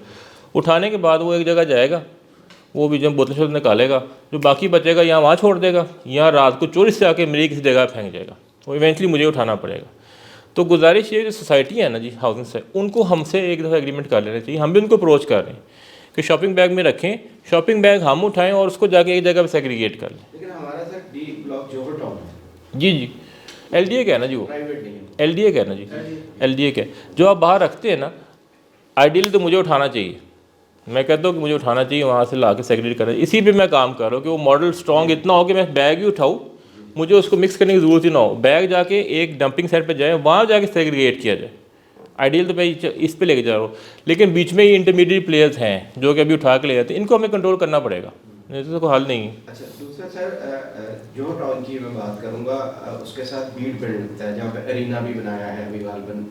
उठाने के बाद वो एक जगह जाएगा, वो भी जब बोतल शोतल निकालेगा, जो बाकी बचेगा या वहाँ छोड़ देगा, या रात को चोरी से आके मेरी किसी जगह फेंक जाएगा, वो इवेंचुअली मुझे उठाना पड़ेगा। तो गुजारिश ये जो सोसाइटी है ना जी, हाउसिंग से, उनको हमसे एक दफ़ा एग्रीमेंट कर लेना चाहिए। हम भी उनको अप्रोच कर रहे हैं कि शॉपिंग बैग में रखें, शॉपिंग बैग हम उठाएं और उसको जाके एक जगह पे सेग्रीगेट कर लें। लेकिन हमारा सर डी ब्लॉक जोहर टाउन है। जी LDA का है ना जी, वो प्राइवेट नहीं है। LDA का है ना जी, LDA का जो आप बाहर रखते हैं ना, आइडियली तो मुझे उठाना चाहिए। मैं कहता हूँ कि मुझे उठाना चाहिए, वहाँ से ला के सेग्रीगेट करना। इसी पे मैं काम कर रहा हूँ कि वो मॉडल स्ट्रॉन्ग इतना हो कि मैं बैग ही उठाऊँ, मुझे उसको मिक्स करने की ज़रूरत ही ना हो। बैग जाके एक डंपिंग साइट पे जाए, वहाँ जाके सेग्रीगेट किया जाए। आइडियल तो मैं इस पे लेके जा रहा हूँ, लेकिन बीच में ही इंटरमीडिएट प्लेयर्स हैं जो कि अभी उठा के ले जाते हैं, इनको हमें कंट्रोल करना पड़ेगा, नहीं तो कोई हल नहीं है। अच्छा, दूसरा सर, जोहर टाउन की मैं बात करूँगा, उसके साथ बीट बिल्ड लगता है, जहाँ पे एरिना भी बनाया है, अभी गालबन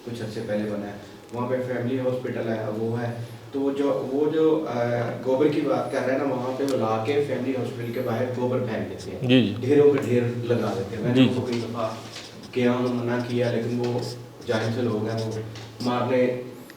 कुछ अर्से पहले बना है, वहाँ पे फैमिली हॉस्पिटल है, वो है। तो वो जो गोबर की बात कर रहे हैं ना, वहाँ पे वो ला के फैमिली हॉस्पिटल के बाहर गोबर फेंक देते हैं। जी ढेरों के ढेर लगा देते हैं। मैंने उनको कई दफ़ा किया, उन्होंने मना किया, लेकिन वो जाहिर से लोग हैं, वो मारने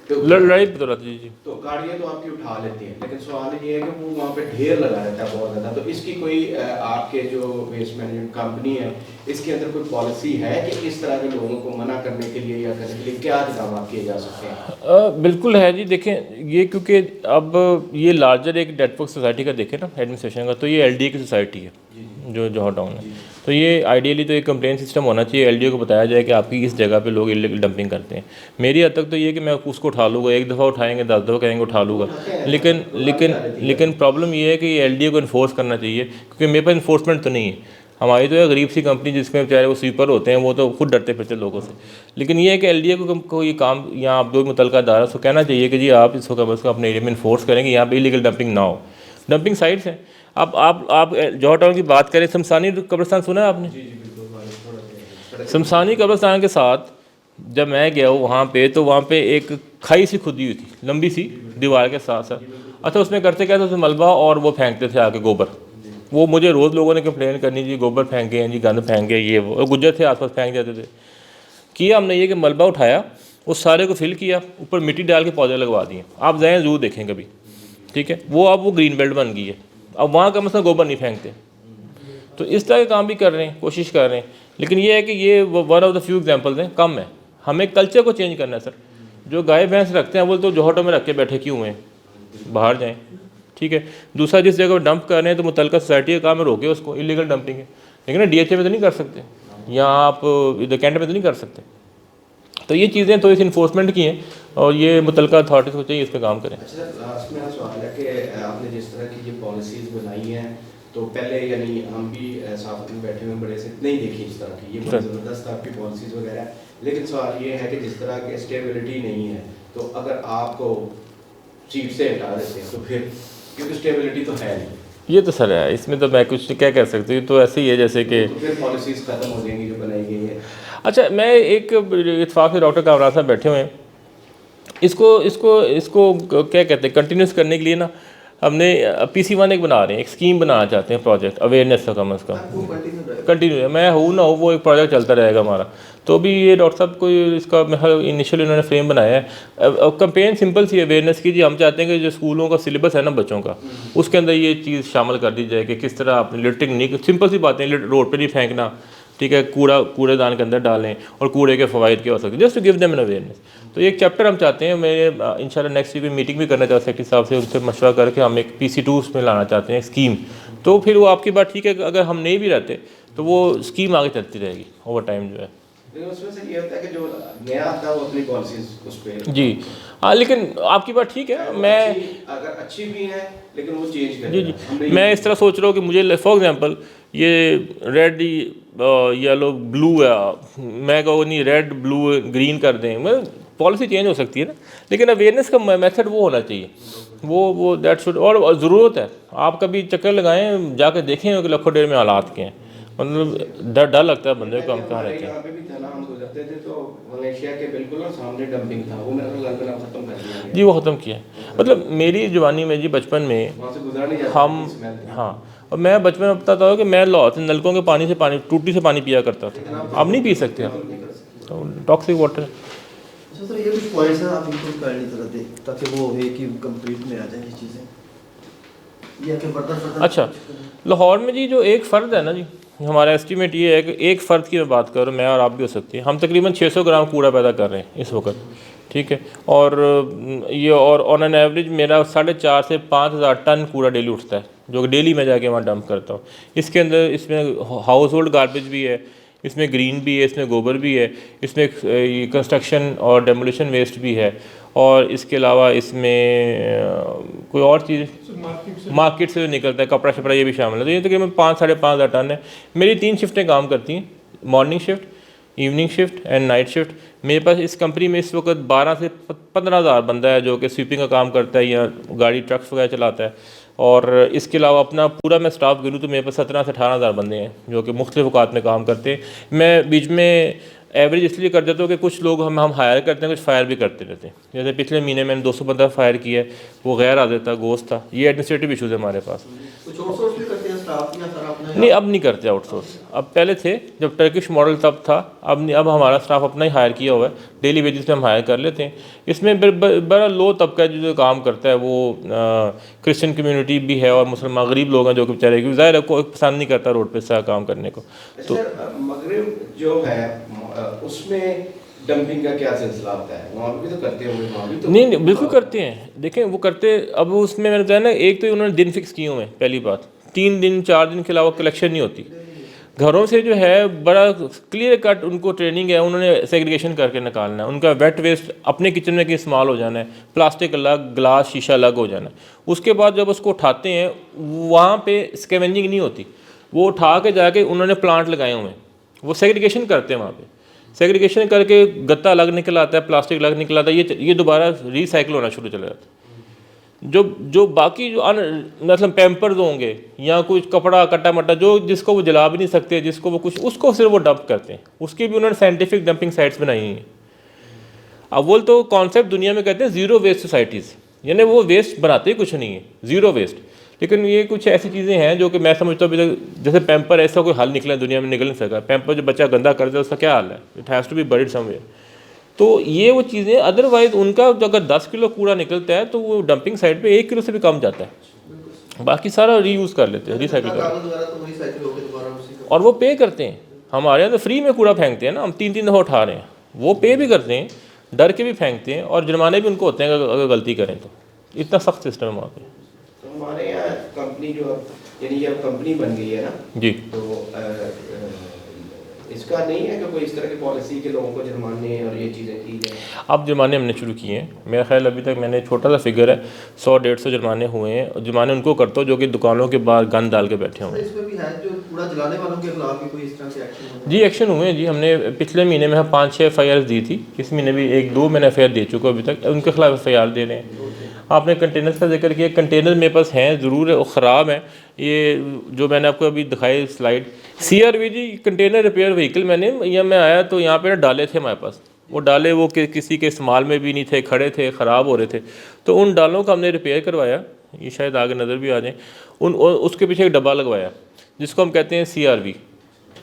लड़ाई पे तो रहती है जी। तो गाड़ियाँ तो आपकी उठा लेती हैं, लेकिन सवाल ये है कि वो वहाँ पे ढेर लगा रहता है बहुत ज़्यादा। तो इसकी कोई आपके जो वेस्ट मैनेजमेंट कंपनी है, इसके अंदर कोई पॉलिसी है कि इस तरह के लोगों को मना करने के लिए या करने के लिए क्या इक़दाम किए जा सकते हैं? बिल्कुल है जी। देखें, ये क्योंकि अब ये लार्जर एक नेटवर्क सोसाइटी का देखें ना एडमिनिस्ट्रेशन का, तो ये LDA की सोसाइटी है जो जोहर टाउन है। तो ये आइडियली तो एक कंप्लेंट सिस्टम होना चाहिए, LDA को बताया जाए कि आपकी इस जगह पे लोग इलीगल डंपिंग करते हैं। मेरी हद तक तो ये कि मैं उसको उठा लूँगा, एक दफ़ा उठाएंगे 10 दफ़ा कहेंगे उठा लूँगा, लेकिन प्रॉब्लम ये है कि ये LDA को इन्फोर्स करना चाहिए, क्योंकि मेरे पास इन्फोर्समेंट तो नहीं है। हमारी तो है गरीब सी कंपनी, जिसमें बेचारे वो स्वीपर होते हैं, वो तो खुद डरते फिरते लोगों से। लेकिन ये है कि LDA को ये काम, यहाँ आप जो मुतलका अदारा उसको कहना चाहिए कि जी आप इसको कम अज़ कम अपने एरिया में इन्फोर्स करेंगे, यहाँ पे इलीगल डंपिंग ना हो। डंपिंग साइट्स हैं। अब आप जोहर टाउन की बात करें, शमशानी कब्रिस्तान सुना है आपने? शमशानी कब्रिस्तान के साथ जब मैं गया हूँ वहाँ पे, तो वहाँ पे एक खाई सी खुदी हुई थी, लंबी सी दीवार के साथ साथ। अच्छा, उसमें करते क्या था, उसमें मलबा और वो फेंकते थे आके गोबर। वो मुझे रोज़ लोगों ने कंप्लेन करनी, जी गोबर फेंक गए हैं, जी गंद फेंक गए, ये वो, और गुज्जर थे आसपास फेंक जाते थे। किया हमने ये कि मलबा उठाया, उस सारे को फिल किया, ऊपर मिट्टी डाल के पौधे लगवा दिए। आप जाएँ ज़रूर देखें कभी, ठीक है। वो अब वो ग्रीन बेल्ट बन गई है, अब वहाँ कम से कम गोबर नहीं फेंकते। तो इस तरह के काम भी कर रहे हैं, कोशिश कर रहे हैं। लेकिन ये है कि ये one of the few examples हैं, कम है। हमें कल्चर को चेंज करना है सर। जो गाय भैंस रखते हैं वो तो जोहटों में रख के बैठे क्यों हैं, बाहर जाएं, ठीक है। दूसरा, जिस जगह डंप कर रहे हैं तो मुतलका सोसाइटी का काम है रोके उसको, इलीगल डंपिंग है। लेकिन DHA में तो नहीं कर सकते, या आप इधर कैंट में तो नहीं कर सकते। तो ये चीज़ें थोड़ी सी इन्फोर्समेंट की हैं, और ये मुतलका अथॉरिटीज़ को चाहिए इस पर काम करें। अच्छा सर, लास्ट में सवाल है कि आपने जिस तरह की ये पॉलिसीज़ बनाई हैं, तो पहले यानी हम भी साथ में बैठे हुए बड़े से नहीं देखी इस तरह की, ये बहुत ज़बरदस्त आपकी पॉलिसीज़ वगैरह है। लेकिन सवाल ये है कि जिस तरह की स्टेबिलिटी नहीं है, तो अगर आपको सीट से हटा देते हैं तो फिर, क्योंकि स्टेबिलिटी तो है नहीं। ये तो सर है, इसमें तो मैं कुछ क्या कह सकती हूँ। तो ऐसे ही है जैसे कि तो फिर पॉलिसीज़ ख़त्म हो जाएंगी जो बनाई गई है। अच्छा, मैं एक इत्तेफाक से डॉक्टर कामरान साहब बैठे हुए हैं, इसको इसको इसको क्या कहते हैं, कंटिन्यूस करने के लिए ना हमने PC1 एक बना रहे हैं, एक स्कीम बनाना चाहते हैं, प्रोजेक्ट अवेयरनेस का कम अज़ कम कंटिन्यू है। मैं हूँ ना हूँ, वो एक प्रोजेक्ट चलता रहेगा हमारा। तो भी ये डॉक्टर साहब को इसका इनिशियल इन्होंने फ्रेम बनाया है। कैंपेन सिंपल सी अवेयरनेस की जी, हम चाहते हैं कि जो स्कूलों का सिलेबस है ना बच्चों का, उसके अंदर ये चीज़ शामिल कर दी जाए कि किस तरह आपने लिटरिंग नहीं, सिंपल सी बातें, रोड पर नहीं फेंकना, ठीक है, कूड़ेदान के अंदर डालें, और कूड़े के फ़वाइद क्या हो सकते हैं, just to give them an awareness. तो एक चैप्टर हम चाहते हैं, मैं इंशाल्लाह नेक्स्ट वीक में मीटिंग भी करना चाहता हूँ सेक्रेटरी साहब से, उनसे मशवरा करके हम एक PC2 उसमें लाना चाहते हैं स्कीम। तो फिर वो आपकी बात ठीक है, अगर हम नहीं भी रहते तो वो स्कीम आगे चलती रहेगी ओवर टाइम जो है। लेकिन उसमें से ये होता है कि जो नया आता है वो अपनी पॉलिसीज़ उस पर जी हाँ, लेकिन आपकी बात ठीक है। मैं अगर अच्छी भी है लेकिन वो चेंज करें। जी मैं इस तरह सोच रहा हूँ कि मुझे फॉर एग्जांपल ये रेड येलो ब्लू है, मैं कहूँ नहीं रेड ब्लू ग्रीन कर दें, मैं पॉलिसी चेंज हो सकती है ना, लेकिन अवेयरनेस का मेथड वो होना चाहिए, वो दैट शुड। और ज़रूरत है, आप कभी चक्कर लगाएं, जाकर देखें कि लखों डेर में हालात के हैं, मतलब डर लगता है बंदे को, हम कहाँ रहते हैं। यहाँ पे भी था ना, हम गुजरते थे तो मलेशिया के बिल्कुल और सामने डंपिंग था, वो मेरा लंदन अब खत्म कर दिया गया। जी वो ख़त्म किया। मतलब मेरी जवानी में जी, बचपन में वहाँ से गुजरा नहीं जाता, हम, हाँ, और मैं बचपन में बताता हूँ कि मैं लाहौर से नलकों के पानी से टूटी से पानी पिया करता था। अब नहीं पी सकते आप, तो टॉक्सिक वाटर। अच्छा सर, ये कुछ पॉइंट्स हैं आप इनको कर नहीं सकते ताकि वो है कि कंप्लीट में आ जाए ये चीज़ें, ये कि बर्दाश्त। अच्छा, लाहौर में जी जो एक फ़र्द है ना जी, हमारा एस्टीमेट ये है कि एक फ़र्द की मैं बात करूँ, मैं और आप भी हो सकती है, हम तकरीबन 600 ग्राम कूड़ा पैदा कर रहे हैं इस वक्त, ठीक है। और ये और ऑन एन एवरेज मेरा 4,500 से 5,000 टन कूड़ा डेली उठता है, जो कि डेली मैं जाके वहाँ डंप करता हूँ। इसके अंदर इसमें हाउस होल्ड गार्बेज भी है, इसमें ग्रीन भी है, इसमें गोबर भी है, इसमें कंस्ट्रक्शन और डेमोलिशन वेस्ट भी है, और इसके अलावा इसमें कोई और चीज़ मार्केट से जो निकलता है, कपड़ा शपड़ा, ये भी शामिल है। तो ये तकरीबन 5-5,500 टन है। मेरी 3 शिफ्टें काम करती हैं, morning shift, evening shift and night shift. मेरे पास इस कंपनी में इस वक्त 12 से 15,000 बंदा है जो कि स्वीपिंग का काम करता है या गाड़ी ट्रक्स वगैरह चलाता है। और इसके अलावा अपना पूरा मैं स्टाफ गिनूँ तो मेरे पास 17 से 18,000 बंदे हैं जो कि मुख्तलिफ औकात में काम करते हैं। मैं बीच में एवरेज इसलिए कर देता हूँ कि कुछ लोग हम हायर करते हैं, कुछ फायर भी करते रहते हैं। जैसे पिछले महीने मैंने 200 बंदा फायर किया है, वो गैर हाजिर था, गोश्त था। ये एडमिनिस्ट्रेटिव इशूज़ है हमारे पास। कुछ आउटसोर्स भी करते हैं स्टाफ या सर आपने? नहीं, अब नहीं करते आउटसोर्स। अब पहले थे जब टर्किश मॉडल तब था, अब नहीं, अब हमारा स्टाफ अपना ही हायर किया हुआ है, डेली बेसिस पे हम हायर कर लेते हैं। इसमें बड़ा लो तबका जो काम करता है वो क्रिश्चियन कम्युनिटी भी है और मुसलमान गरीब लोग हैं जो कि बेचारे, क्योंकि ज़ाहिर है कोई पसंद नहीं करता रोड पे सा काम करने को। तो मगरिब जो है उसमें डंपिंग का क्या सिलसिला होता है? वहाँ भी तो करते होंगे, वहाँ भी तो नहीं बिल्कुल करते हैं। देखें वो करते, अब उसमें मैंने बताया ना, एक तो उन्होंने दिन फिक्स किए हुए हैं, पहली बात 3 दिन 4 दिन के अलावा कलेक्शन नहीं होती घरों से। जो है बड़ा क्लियर कट उनको ट्रेनिंग है, उन्होंने सेग्रीगेशन करके निकालना है। उनका वेट वेस्ट अपने किचन में इस्तेमाल हो जाना है, प्लास्टिक अलग, ग्लास शीशा अलग हो जाना है। उसके बाद जब उसको उठाते हैं वहाँ पे स्कैवेंजिंग नहीं होती, वो उठा के जाके उन्होंने प्लांट लगाए हुए हैं, वो सेग्रीगेशन करते हैं वहाँ पे। सेग्रीगेशन करके गत्ता अलग निकल आता है, प्लास्टिक अलग निकल आता है, ये दोबारा रिसाइकिल होना शुरू चला जाता है। जो बाकी जो मतलब पैम्पर्स होंगे या कुछ कपड़ा कट्टा मट्टा जो जिसको वो जला भी नहीं सकते, जिसको वो कुछ, उसको सिर्फ वो डंप करते हैं। उसकी भी उन्होंने साइंटिफिक डंपिंग साइट्स बनाई हैं। अव्वल तो कॉन्सेप्ट दुनिया में कहते हैं ज़ीरो वेस्ट सोसाइटीज़, यानी वो वेस्ट बनाते ही कुछ नहीं है, ज़ीरो वेस्ट। लेकिन ये कुछ ऐसी चीज़ें हैं जो कि मैं समझता हूँ अभी तक, जैसे पैम्पर, ऐसा कोई हल निकला दुनिया में निकल नहीं सका। पैम्पर जो बच्चा गंदा कर दे उसका क्या हाल है, it has to be buried somewhere. तो ये वो चीज़ें, अदरवाइज़ उनका जो अगर 10 किलो कूड़ा निकलता है तो वो डंपिंग साइट पे 1 किलो से भी कम जाता है, बाकी सारा रीयूज़ कर लेते हैं, रिसाइकिल कर लेते हैं। और वो पे करते हैं, हमारे यहाँ तो फ्री में कूड़ा फेंकते हैं ना, हम 3-3 दफ़ा उठा रहे हैं, वो पे भी करते हैं, डर के भी फेंकते हैं, और जुर्माने भी उनको होते हैं अगर गलती करें तो। इतना सख्त सिस्टम है वहाँ पे। तो हमारे यहाँ कंपनी जो, यानी ये कंपनी बन गई है ना जी, तो इसका नहीं है कि कोई इस तरह की पॉलिसी के लोगों को जुर्माने और ये चीज़ें की जाए? अब जुर्माने हमने शुरू किए हैं, मेरा ख्याल अभी तक मैंने छोटा सा फिगर है 100-150 जुर्माने हुए हैं। जुर्माने उनको करता हूँ जो कि दुकानों के बाहर गंद डाल के बैठे हुए हैं। इसमें भी है जो कूड़ा जलाने वालों के खिलाफ भी कोई इस तरह के एक्शन? जी, एक्शन हुए हैं जी। हमने पिछले महीने में 5-6 FIR दी थी, इस महीने भी 1-2 मैंने FIR दे चुका अभी तक, उनके खिलाफ FIR दे रहे हैं। आपने कंटेनर्स का जिक्र किया, कंटेनर मेरे पास हैं ज़रूर है, वो ख़राब है। ये जो मैंने आपको अभी दिखाई स्लाइड, CRV जी कंटेनर रिपेयर व्हीकल, मैं आया तो यहाँ पे डाले थे हमारे पास, वो डाले वो किसी के इस्तेमाल में भी नहीं थे, खड़े थे, ख़राब हो रहे थे, तो उन डालों का हमने रिपेयर करवाया। ये शायद आगे नज़र भी आ जाए, उसके पीछे एक डब्बा लगवाया जिसको हम कहते हैं CRV।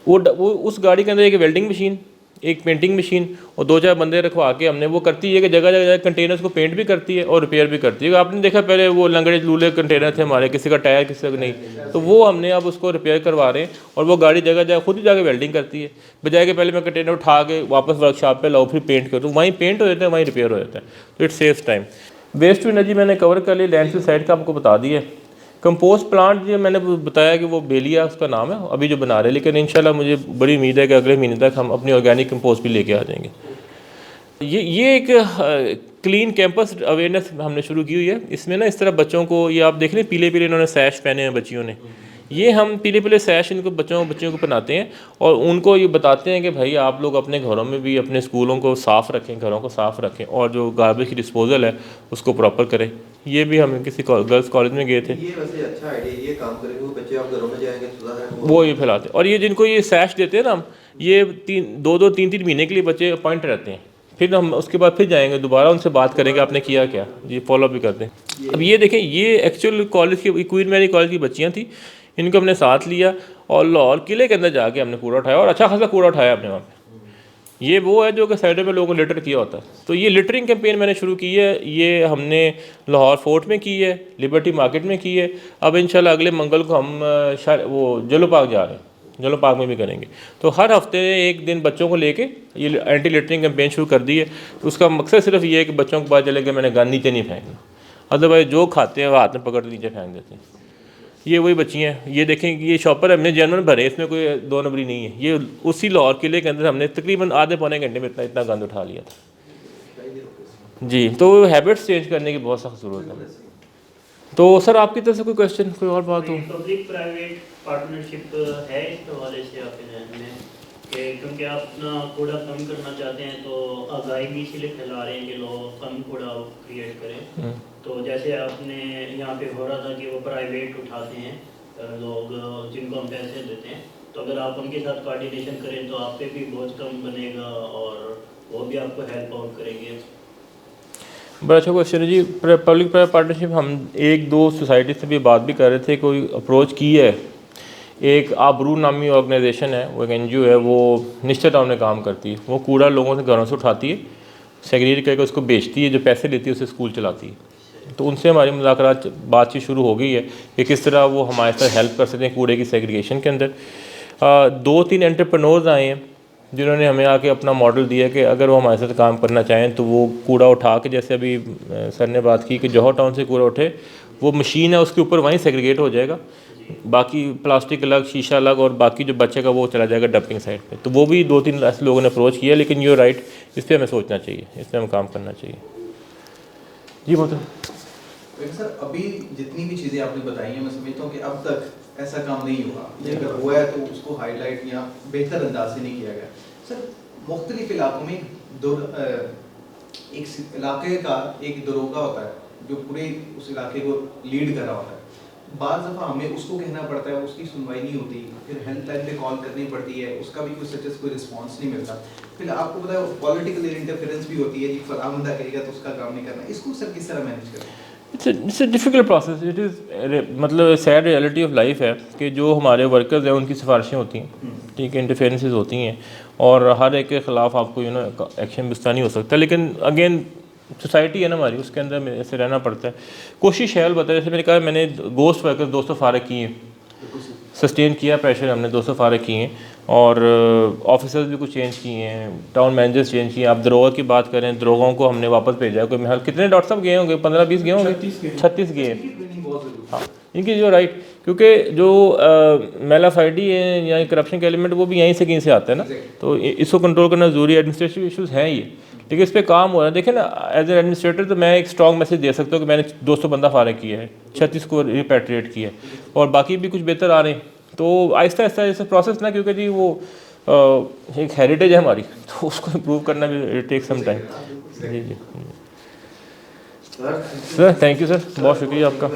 वो उस गाड़ी के अंदर एक वेल्डिंग मशीन, एक पेंटिंग मशीन और 2-4 बंदे रखवा के हमने वो करती है कि जगह जगह कंटेनर्स को पेंट भी करती है और रिपेयर भी करती है। आपने देखा पहले वो लंगड़े लूले कंटेनर थे हमारे, किसी का टायर किसी का नहीं, तो वो हमने अब उसको रिपेयर करवा रहे हैं और वो गाड़ी जगह जगह खुद ही जाके वेल्डिंग करती है, बजाय के पहले मैं कंटेनर उठा के वापस वर्कशॉप पे लाऊं फिर पेंट करूँ। वहीं पेंट हो जाता है, वहीं रिपेयर हो जाता है, तो it saves time. Waste to energy मैंने कवर कर ली, लैंडफिल साइड का आपको बता दिया। कंपोस्ट प्लांट जो मैंने बताया कि वो बेलिया उसका नाम है, अभी जो बना रहे हैं, लेकिन इंशाल्लाह मुझे बड़ी उम्मीद है कि अगले महीने तक हम अपनी ऑर्गेनिक कंपोस्ट भी लेके आ जाएंगे। ये एक क्लीन कैंपस अवेयरनेस हमने शुरू की हुई है। इसमें ना इस तरह बच्चों को, ये आप देख लें पीले पीले इन्होंने सैश पहने हैं बच्चियों ने, ये हम पीले पीले सैश इनको बच्चियों को पहनाते हैं और उनको ये बताते हैं कि भाई आप लोग अपने घरों में भी अपने स्कूलों को साफ़ रखें, घरों को साफ़ रखें और जो गार्बेज की डिस्पोजल है उसको प्रॉपर करें। ये भी हम किसी गर्ल्स कॉलेज में गए थे, ये वैसे अच्छा आइडिया, ये काम करेंगे, वो बच्चे आप घरों में जाएंगे तो वो ये फैलाते हैं। और ये जिनको ये सैश देते हैं ना, ये 2-3 महीने के लिए बच्चे अपॉइंट रहते हैं, फिर हम उसके बाद फिर जाएंगे दोबारा उनसे बात करेंगे आपने किया क्या, ये फॉलो भी करते हैं। अब ये देखें, ये एक्चुअल कॉलेज की क्वीन मैरी कॉलेज की बच्चियाँ थी, इनको हमने साथ लिया और लाहौर किले के अंदर जाके हमने कूड़ा उठाया और अच्छा खासा कूड़ा उठाया अपने वहाँ पे। ये वो है जो कि साइडों में लोगों ने लिटर किया होता है, तो ये लिटरिंग कैंपेन मैंने शुरू की है। ये हमने लाहौर फोर्ट में की है, लिबर्टी मार्केट में की है, अब इंशाल्लाह अगले मंगल को हम वो जलो पार्क जा रहे हैं, जलो पार्क में भी करेंगे। तो हर हफ्ते एक दिन बच्चों को लेके ये एंटी लिटरिंग कैंपेन शुरू कर दी है। तो उसका मकसद सिर्फ ये है कि बच्चों को पता चले कि मैंने गंद नीचे नहीं फेंकना, अदरवाइज़ जो खाते हैं वो हाथ में पकड़ नीचे फेंक देते हैं। ये वही बच्ची हैं, ये देखें ये शॉपर हमने जनरल भरे, इसमें कोई 2 नंबरी नहीं है। ये उसी लाहौर किले के अंदर हमने तकरीबन आधे पौने घंटे में इतना गंद उठा लिया था जी। तो हैबिट्स चेंज करने की बहुत सख्त ज़रूरत है। तो सर आपकी तरफ से कोई क्वेश्चन, कोई और बात हो? पब्लिक प्राइवेट पार्टनरशिप है इस हवाले से आपके ध्यान में कि क्योंकि आप अपना कूड़ा कम करना चाहते हैं तो आगाही भी इसीलिए फैला रहे हैं कि लोग कम कूड़ा क्रिएट करें। तो जैसे आपने यहाँ पे हो रहा था कि वो प्राइवेट उठाते हैं लोग जिनको हम पैसे देते हैं, तो अगर आप उनके साथ कोऑर्डिनेशन करें तो आप पे भी बहुत कम बनेगा और वो भी आपको हेल्प आउट करेंगे। बड़ा अच्छा क्वेश्चन है जी। पब्लिक प्राइवेट पार्टनरशिप हम 1-2 सोसाइटी से भी बात भी कर रहे थे, कोई अप्रोच की है। एक आबरू नामी ऑर्गेनाइजेशन है, वो एक NGO है, वो निश्चित टाउन में काम करती है। वो कूड़ा लोगों से घरों से उठाती है, सेग्रीगेट करके उसको बेचती है, जो पैसे लेती है उसे स्कूल चलाती है। तो उनसे हमारी मुलाकात बातचीत शुरू हो गई है कि किस तरह वो हमारे साथ हेल्प कर सकते हैं कूड़े की सेग्रीगेशन के अंदर। 2-3 एंटरप्रेन्योर्स आए हैं जिन्होंने हमें आके अपना मॉडल दिया कि अगर वो हमारे साथ काम करना चाहें तो वो कूड़ा उठा के, जैसे अभी सर ने बात की कि जौहर टाउन से कूड़ा उठे, वो मशीन है उसके ऊपर वहीं सेग्रीगेट हो जाएगा, बाकी प्लास्टिक अलग, शीशा अलग और बाकी जो बचेगा वो चला जाएगा डंपिंग साइट पे। तो वो भी 2-3 ऐसे लोगों ने अप्रोच किया, लेकिन यू राइट, इस पर हमें सोचना चाहिए, इस पर हमें काम करना चाहिए जी। बहुत सर अभी जितनी भी चीज़ें आपने बताई हैं, मैं समझता हूँ कि अब तक ऐसा काम नहीं हुआ, ये अगर हुआ है तो उसको हाईलाइट या बेहतर अंदाज से नहीं किया गया। सर मुख्तलिफ इलाकों में एक इलाके का एक दरोगा होता है जो पूरे उस इलाके को लीड कर रहा होता है, बाज़ दफ़ा हमें उसको कहना पड़ता है, उसकी सुनवाई नहीं होती, फिर हेल्पलाइन पे कॉल करनी पड़ती है, उसका भी कोई सच कोई रिस्पॉन्स नहीं मिलता, फिर आपको पता है पॉलिटिकल इंटरफेरेंस भी होती है जी, फलां बंदा करेगा तो उसका काम नहीं करना, इसको सर किस तरह मैनेज करें? It's a difficult process. It is मतलब सैड रियलिटी ऑफ लाइफ है कि जो हमारे वर्कर्स हैं उनकी सिफारिशें होती हैं, ठीक है, इंटरफेरेंसेस होती हैं, और हर एक के ख़िलाफ़ आपको एक्शन बिस्ता नहीं हो सकता। लेकिन अगेन सोसाइटी है ना हमारी, उसके अंदर में ऐसे रहना पड़ता है। कोशिश है अलबत्ता, जैसे मैंने कहा, मैंने गोस्ट वर्कर्स 200 फारग किए हैं, सस्टेन किया प्रेशर हमने, 200 फारग किए हैं, और ऑफिसर्स भी कुछ चेंज किए हैं, टाउन मैनेजर्स चेंज किए हैं। आप दरोगा की बात करें, दरोगाओं को हमने वापस भेजा है। कोई महल कितने डॉक्टर साहब गए होंगे? 15-20 गए होंगे, 36 गए हैं। हाँ, इनकी जो राइट, क्योंकि जो मेलाफाइडी है या करप्शन के एलिमेंट, वो भी यहीं से कहीं से आता है ना, तो इसको कंट्रोल करना ज़रूरी है। एडमिनिस्ट्रेटिव इशूज़ हैं ये, लेकिन इस पर काम हो रहा है। देखें ना, एज एन एडमिनिस्ट्रेटर तो मैं एक स्ट्रॉन्ग मैसेज दे सकता हूँ कि मैंने 200 बंदा फारग किया है, 36 को रिपैट्रिएट किया है, और बाकी भी कुछ बेहतर आ रहे हैं। तो आहिस्ता आहिस्ता जैसे प्रोसेस ना, क्योंकि जी वो एक हेरिटेज है हमारी, तो उसको इम्प्रूव करना भी टेक सम टाइम। जी जी सर, थैंक यू सर, बहुत शुक्रिया आपका।